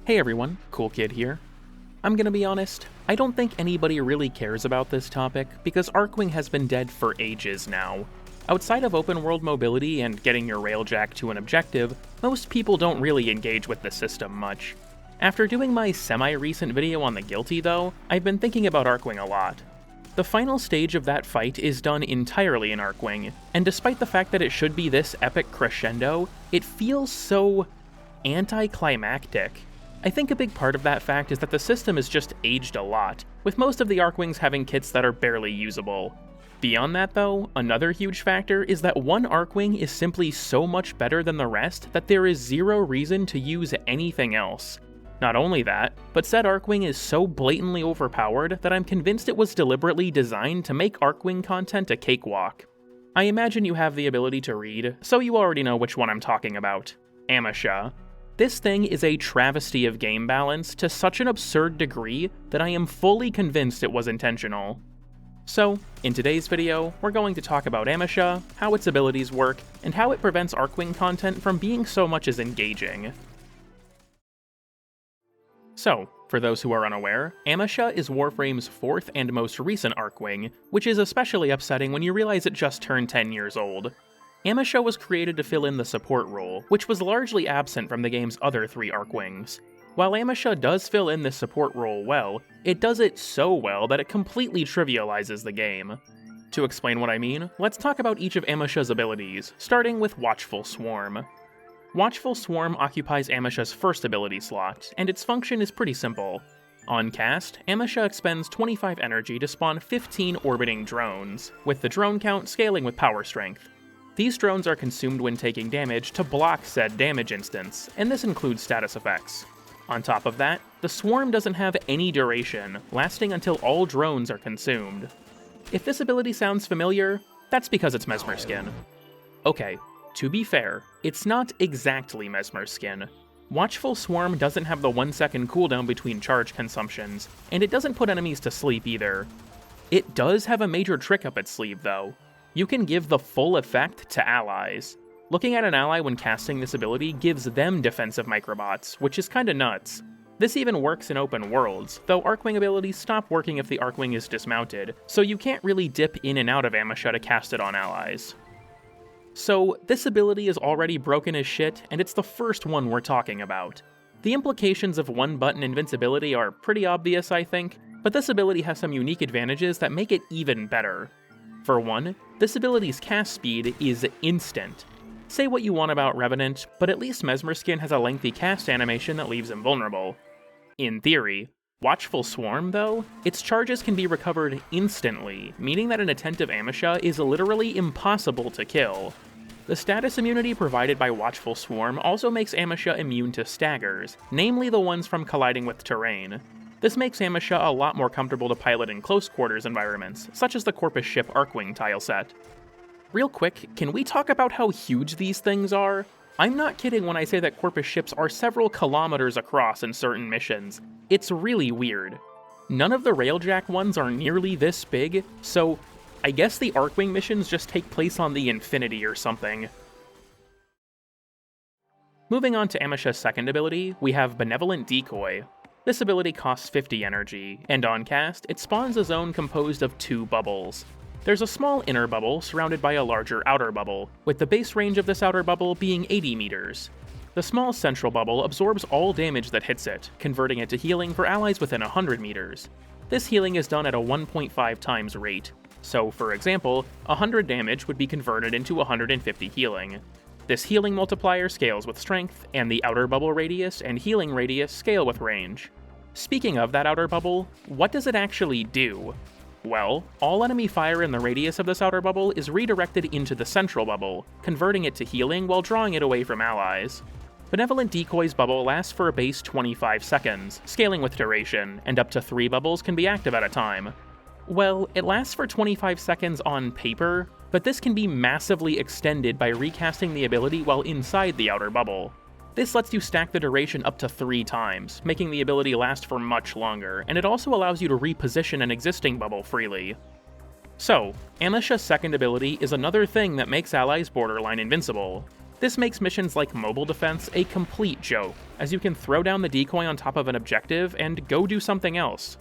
Hey everyone, CoolKid here. I'm gonna be honest, I don't think anybody really cares about this topic because Archwing has been dead for ages now. Outside of open world mobility and getting your railjack to an objective, most people don't really engage with the system much. After doing my semi-recent video on the Guilty though, I've been thinking about Archwing a lot. The final stage of that fight is done entirely in Archwing, and despite the fact that it should be this epic crescendo, it feels so anticlimactic. I think a big part of that fact is that the system has just aged a lot, with most of the Archwings having kits that are barely usable. Beyond that though, another huge factor is that one Archwing is simply so much better than the rest that there is zero reason to use anything else. Not only that, but said Archwing is so blatantly overpowered that I'm convinced it was deliberately designed to make Archwing content a cakewalk. I imagine you have the ability to read, so you already know which one I'm talking about. Amesha. This thing is a travesty of game balance to such an absurd degree that I am fully convinced it was intentional. So, in today's video, we're going to talk about Amesha, how its abilities work, and how it prevents Archwing content from being so much as engaging. So, for those who are unaware, Amesha is Warframe's fourth and most recent Archwing, which is especially upsetting when you realize it just turned 10 years old. Amesha was created to fill in the support role, which was largely absent from the game's other three Archwings. While Amesha does fill in this support role well, it does it so well that it completely trivializes the game. To explain what I mean, let's talk about each of Amesha's abilities, starting with Watchful Swarm. Watchful Swarm occupies Amesha's first ability slot, and its function is pretty simple. On cast, Amesha expends 25 energy to spawn 15 orbiting drones, with the drone count scaling with power strength. These drones are consumed when taking damage to block said damage instance, and this includes status effects. On top of that, the swarm doesn't have any duration, lasting until all drones are consumed. If this ability sounds familiar, that's because it's Mesmer Skin. Okay, to be fair, it's not exactly Mesmer Skin. Watchful Swarm doesn't have the 1 second cooldown between charge consumptions, and it doesn't put enemies to sleep either. It does have a major trick up its sleeve though. You can give the full effect to allies. Looking at an ally when casting this ability gives them defensive microbots, which is kinda nuts. This even works in open worlds, though Archwing abilities stop working if the Archwing is dismounted, so you can't really dip in and out of Amesha to cast it on allies. So, this ability is already broken as shit, and it's the first one we're talking about. The implications of one-button invincibility are pretty obvious, I think, but this ability has some unique advantages that make it even better. For one, this ability's cast speed is instant. Say what you want about Revenant, but at least Mesmer Skin has a lengthy cast animation that leaves him vulnerable. In theory. Watchful Swarm, though, its charges can be recovered instantly, meaning that an attentive Amesha is literally impossible to kill. The status immunity provided by Watchful Swarm also makes Amesha immune to staggers, namely the ones from colliding with terrain. This makes Amesha a lot more comfortable to pilot in close quarters environments, such as the Corpus Ship Archwing tileset. Real quick, can we talk about how huge these things are? I'm not kidding when I say that Corpus ships are several kilometers across in certain missions. It's really weird. None of the Railjack ones are nearly this big, so I guess the Archwing missions just take place on the Infinity or something. Moving on to Amesha's second ability, we have Benevolent Decoy. This ability costs 50 energy, and on cast, it spawns a zone composed of 2 bubbles. There's a small inner bubble surrounded by a larger outer bubble, with the base range of this outer bubble being 80 meters. The small central bubble absorbs all damage that hits it, converting it to healing for allies within 100 meters. This healing is done at a 1.5 times rate, so for example, 100 damage would be converted into 150 healing. This healing multiplier scales with strength, and the outer bubble radius and healing radius scale with range. Speaking of that outer bubble, what does it actually do? Well, all enemy fire in the radius of this outer bubble is redirected into the central bubble, converting it to healing while drawing it away from allies. Benevolent Decoy's bubble lasts for a base 25 seconds, scaling with duration, and up to 3 bubbles can be active at a time. Well, it lasts for 25 seconds on paper, but this can be massively extended by recasting the ability while inside the outer bubble. This lets you stack the duration up to 3 times, making the ability last for much longer, and it also allows you to reposition an existing bubble freely. So, Amesha's second ability is another thing that makes allies borderline invincible. This makes missions like Mobile Defense a complete joke, as you can throw down the decoy on top of an objective and go do something else.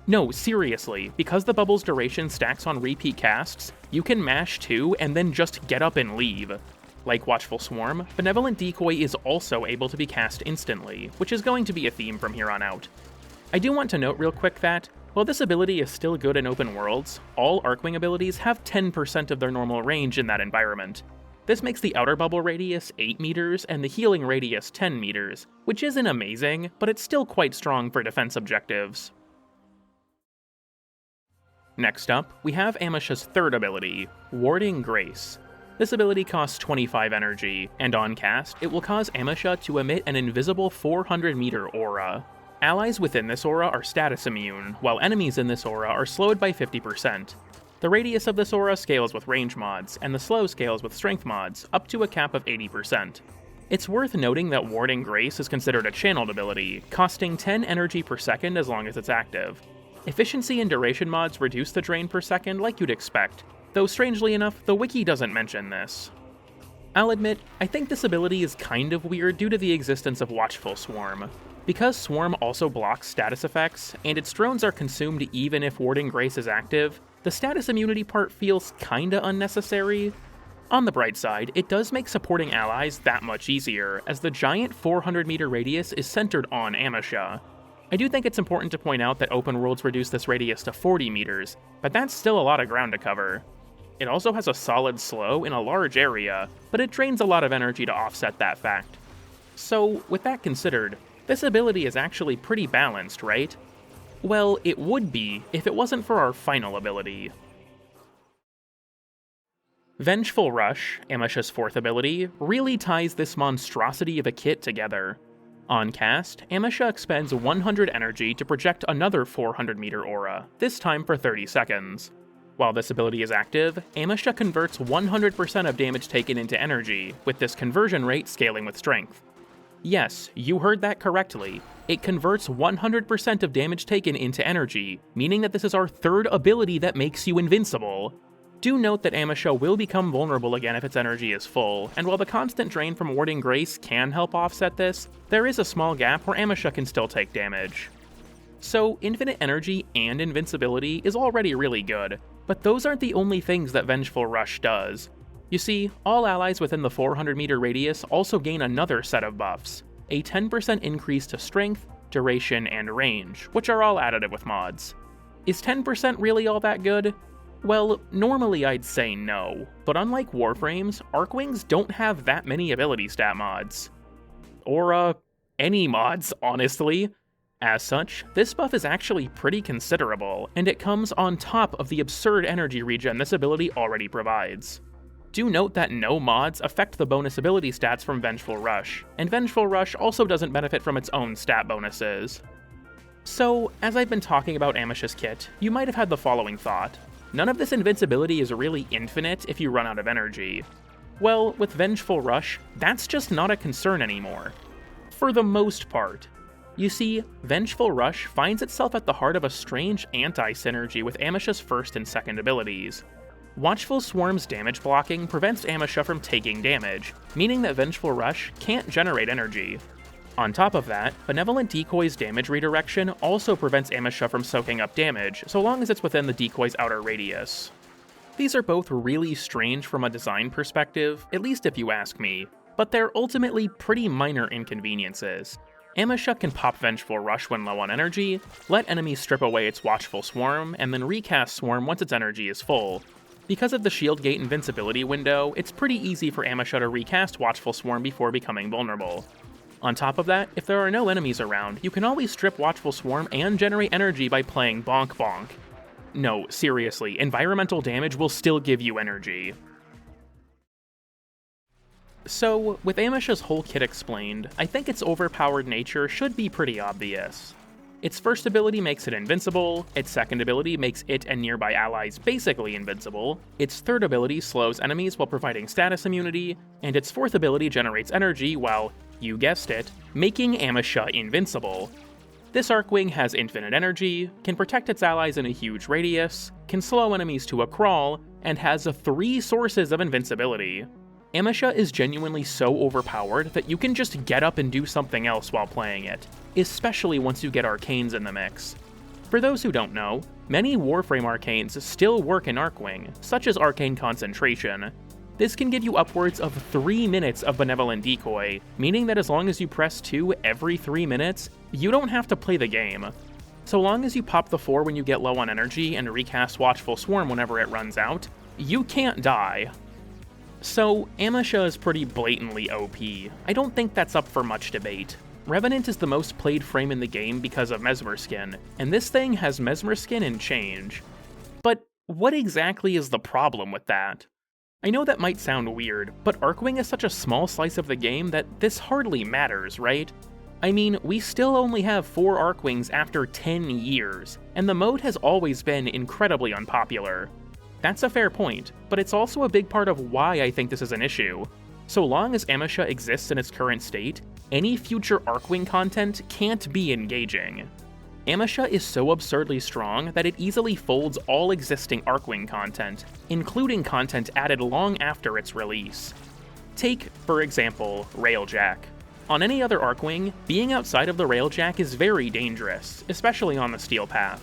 No, seriously, because the bubble's duration stacks on repeat casts, you can mash 2 and then just get up and leave. Like Watchful Swarm, Benevolent Decoy is also able to be cast instantly, which is going to be a theme from here on out. I do want to note real quick that, while this ability is still good in open worlds, all Archwing abilities have 10% of their normal range in that environment. This makes the outer bubble radius 8 meters and the healing radius 10 meters, which isn't amazing, but it's still quite strong for defense objectives. Next up, we have Amesha's third ability, Warding Grace. This ability costs 25 energy, and on cast, it will cause Amesha to emit an invisible 400-meter aura. Allies within this aura are status immune, while enemies in this aura are slowed by 50%. The radius of this aura scales with range mods, and the slow scales with strength mods, up to a cap of 80%. It's worth noting that Warding Grace is considered a channeled ability, costing 10 energy per second as long as it's active. Efficiency and duration mods reduce the drain per second like you'd expect, though strangely enough, the wiki doesn't mention this. I'll admit, I think this ability is kind of weird due to the existence of Watchful Swarm. Because Swarm also blocks status effects, and its drones are consumed even if Warding Grace is active, the status immunity part feels kinda unnecessary. On the bright side, it does make supporting allies that much easier, as the giant 400-meter radius is centered on Amesha. I do think it's important to point out that open worlds reduce this radius to 40 meters, but that's still a lot of ground to cover. It also has a solid slow in a large area, but it drains a lot of energy to offset that fact. So, with that considered, this ability is actually pretty balanced, right? Well, it would be if it wasn't for our final ability. Vengeful Rush, Amesha's fourth ability, really ties this monstrosity of a kit together. On cast, Amesha expends 100 energy to project another 400-meter aura, this time for 30 seconds. While this ability is active, Amesha converts 100% of damage taken into energy, with this conversion rate scaling with strength. Yes, you heard that correctly. It converts 100% of damage taken into energy, meaning that this is our third ability that makes you invincible. Do note that Amesha will become vulnerable again if its energy is full, and while the constant drain from Warding Grace can help offset this, there is a small gap where Amesha can still take damage. So, infinite energy and invincibility is already really good, but those aren't the only things that Vengeful Rush does. You see, all allies within the 400-meter radius also gain another set of buffs, a 10% increase to strength, duration, and range, which are all additive with mods. Is 10% really all that good? Well, normally I'd say no, but unlike Warframes, Archwings don't have that many ability stat mods. Or, any mods, honestly. As such, this buff is actually pretty considerable, and it comes on top of the absurd energy regen this ability already provides. Do note that no mods affect the bonus ability stats from Vengeful Rush, and Vengeful Rush also doesn't benefit from its own stat bonuses. So, as I've been talking about Amesha's kit, you might have had the following thought. None of this invincibility is really infinite if you run out of energy. Well, with Vengeful Rush, that's just not a concern anymore. For the most part. You see, Vengeful Rush finds itself at the heart of a strange anti-synergy with Amesha's first and second abilities. Watchful Swarm's damage blocking prevents Amesha from taking damage, meaning that Vengeful Rush can't generate energy. On top of that, Benevolent Decoy's damage redirection also prevents Amesha from soaking up damage, so long as it's within the decoy's outer radius. These are both really strange from a design perspective, at least if you ask me, but they're ultimately pretty minor inconveniences. Amesha can pop Vengeful Rush when low on energy, let enemies strip away its Watchful Swarm, and then recast Swarm once its energy is full. Because of the Shield Gate invincibility window, it's pretty easy for Amesha to recast Watchful Swarm before becoming vulnerable. On top of that, if there are no enemies around, you can always strip Watchful Swarm and generate energy by playing Bonk Bonk. No, seriously, environmental damage will still give you energy. So, with Amesha's whole kit explained, I think its overpowered nature should be pretty obvious. Its first ability makes it invincible, its second ability makes it and nearby allies basically invincible, its third ability slows enemies while providing status immunity, and its fourth ability generates energy while, you guessed it, making Amesha invincible. This Archwing has infinite energy, can protect its allies in a huge radius, can slow enemies to a crawl, and has 3 sources of invincibility. Amesha is genuinely so overpowered that you can just get up and do something else while playing it, especially once you get arcanes in the mix. For those who don't know, many Warframe arcanes still work in Archwing, such as Arcane Concentration. This can give you upwards of 3 minutes of Benevolent Decoy, meaning that as long as you press 2 every 3 minutes, you don't have to play the game. So long as you pop the 4 when you get low on energy and recast Watchful Swarm whenever it runs out, you can't die. So, Amesha is pretty blatantly OP. I don't think that's up for much debate. Revenant is the most played frame in the game because of Mesmer Skin, and this thing has Mesmer Skin and change. But what exactly is the problem with that? I know that might sound weird, but Archwing is such a small slice of the game that this hardly matters, right? I mean, we still only have 4 Archwings after 10 years, and the mode has always been incredibly unpopular. That's a fair point, but it's also a big part of why I think this is an issue. So long as Amesha exists in its current state, any future Archwing content can't be engaging. Amesha is so absurdly strong that it easily folds all existing Archwing content, including content added long after its release. Take, for example, Railjack. On any other Archwing, being outside of the Railjack is very dangerous, especially on the Steel Path.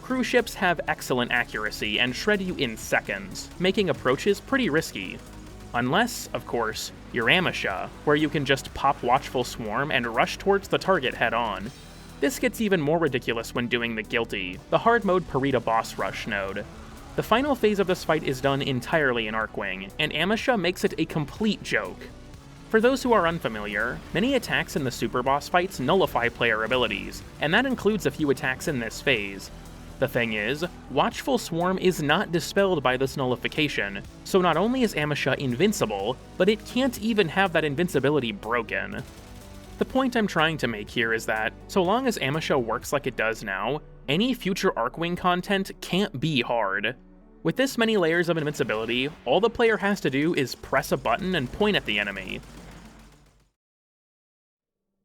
Cruise ships have excellent accuracy and shred you in seconds, making approaches pretty risky. Unless, of course, you're Amesha, where you can just pop Watchful Swarm and rush towards the target head-on. This gets even more ridiculous when doing the Guilty, the hard mode Parita boss rush node. The final phase of this fight is done entirely in Archwing, and Amesha makes it a complete joke. For those who are unfamiliar, many attacks in the super boss fights nullify player abilities, and that includes a few attacks in this phase. The thing is, Watchful Swarm is not dispelled by this nullification, so not only is Amesha invincible, but it can't even have that invincibility broken. The point I'm trying to make here is that, so long as Amesha works like it does now, any future Archwing content can't be hard. With this many layers of invincibility, all the player has to do is press a button and point at the enemy.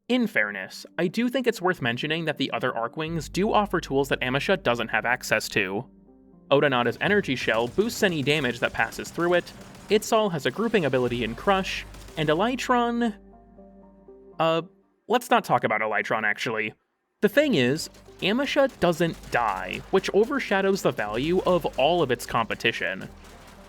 In fairness, I do think it's worth mentioning that the other Archwings do offer tools that Amesha doesn't have access to. Odonata's Energy Shell boosts any damage that passes through it, Itzal has a grouping ability in Crush, and Elytron... let's not talk about Elytron actually. The thing is, Amesha doesn't die, which overshadows the value of all of its competition.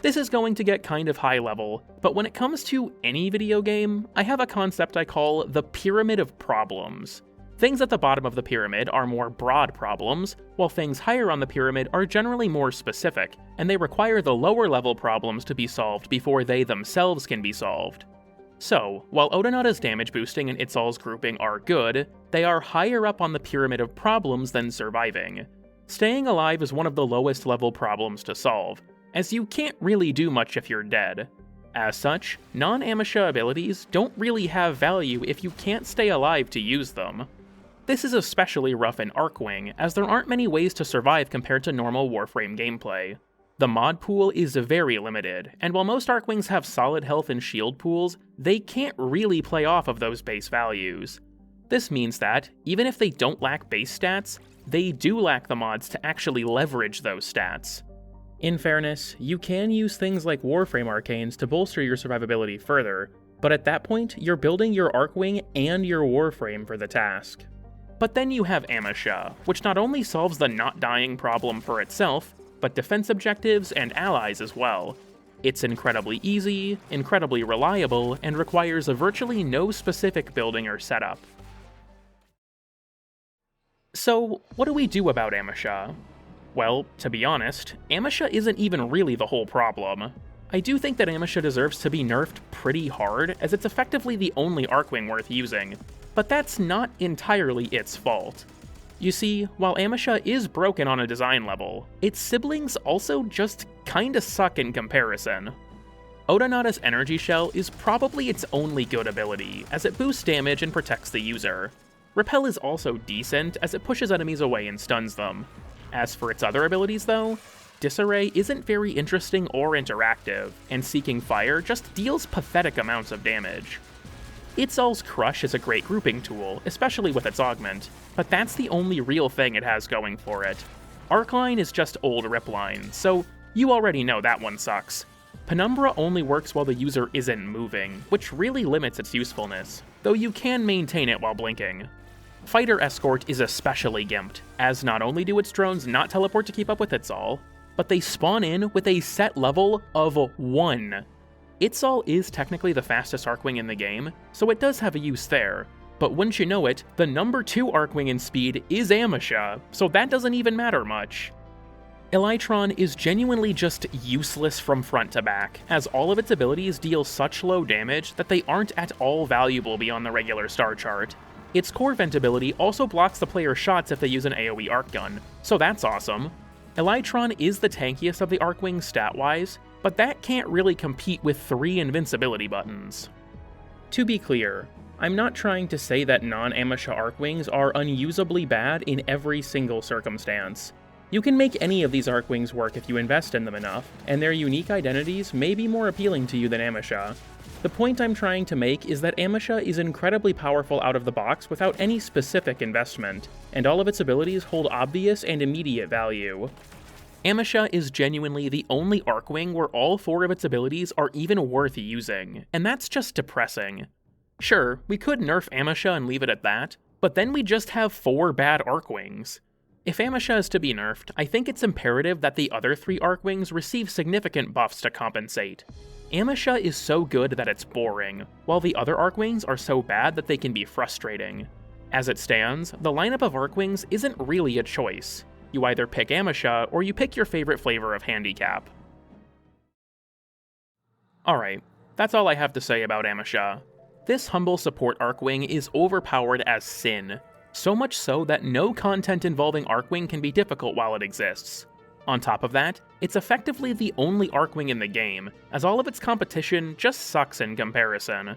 This is going to get kind of high level, but when it comes to any video game, I have a concept I call the pyramid of problems. Things at the bottom of the pyramid are more broad problems, while things higher on the pyramid are generally more specific, and they require the lower level problems to be solved before they themselves can be solved. So, while Odonata's damage boosting and Itzal's grouping are good, they are higher up on the pyramid of problems than surviving. Staying alive is one of the lowest level problems to solve, as you can't really do much if you're dead. As such, non-Amesha abilities don't really have value if you can't stay alive to use them. This is especially rough in Archwing, as there aren't many ways to survive compared to normal Warframe gameplay. The mod pool is very limited, and while most Archwings have solid health and shield pools, they can't really play off of those base values. This means that, even if they don't lack base stats, they do lack the mods to actually leverage those stats. In fairness, you can use things like Warframe arcanes to bolster your survivability further, but at that point, you're building your Archwing and your Warframe for the task. But then you have Amesha, which not only solves the not dying problem for itself, but defense objectives and allies as well. It's incredibly easy, incredibly reliable, and requires virtually no specific building or setup. So, what do we do about Amesha? Well, to be honest, Amesha isn't even really the whole problem. I do think that Amesha deserves to be nerfed pretty hard, as it's effectively the only Archwing worth using, but that's not entirely its fault. You see, while Amesha is broken on a design level, its siblings also just kinda suck in comparison. Odonata's Energy Shell is probably its only good ability, as it boosts damage and protects the user. Repel is also decent, as it pushes enemies away and stuns them. As for its other abilities though, Disarray isn't very interesting or interactive, and Seeking Fire just deals pathetic amounts of damage. Itzal's Crush is a great grouping tool, especially with its augment, but that's the only real thing it has going for it. Arcline is just old Ripline, so you already know that one sucks. Penumbra only works while the user isn't moving, which really limits its usefulness, though you can maintain it while blinking. Fighter Escort is especially gimped, as not only do its drones not teleport to keep up with Itzal, but they spawn in with a set level of 1. Itzal is technically the fastest Archwing in the game, so it does have a use there, but wouldn't you know it, the number 2 Archwing in speed is Amesha, so that doesn't even matter much. Elytron is genuinely just useless from front to back, as all of its abilities deal such low damage that they aren't at all valuable beyond the regular star chart. Its core vent ability also blocks the player's shots if they use an AoE arc gun, so that's awesome. Elytron is the tankiest of the Archwings stat-wise, but that can't really compete with 3 invincibility buttons. To be clear, I'm not trying to say that non-Amesha Archwings are unusably bad in every single circumstance. You can make any of these Archwings work if you invest in them enough, and their unique identities may be more appealing to you than Amesha. The point I'm trying to make is that Amesha is incredibly powerful out of the box without any specific investment, and all of its abilities hold obvious and immediate value. Amesha is genuinely the only Archwing where all 4 of its abilities are even worth using, and that's just depressing. Sure, we could nerf Amesha and leave it at that, but then we just have 4 bad Archwings. If Amesha is to be nerfed, I think it's imperative that the other 3 Archwings receive significant buffs to compensate. Amesha is so good that it's boring, while the other Archwings are so bad that they can be frustrating. As it stands, the lineup of Archwings isn't really a choice. You either pick Amesha, or you pick your favorite flavor of handicap. Alright, that's all I have to say about Amesha. This humble support Archwing is overpowered as sin, so much so that no content involving Archwing can be difficult while it exists. On top of that, it's effectively the only Archwing in the game, as all of its competition just sucks in comparison.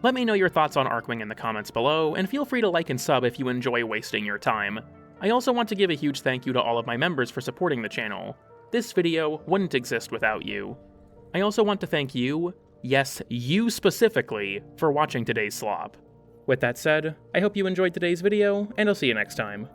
Let me know your thoughts on Archwing in the comments below, and feel free to like and sub if you enjoy wasting your time. I also want to give a huge thank you to all of my members for supporting the channel. This video wouldn't exist without you. I also want to thank you, yes, you specifically, for watching today's slop. With that said, I hope you enjoyed today's video, and I'll see you next time.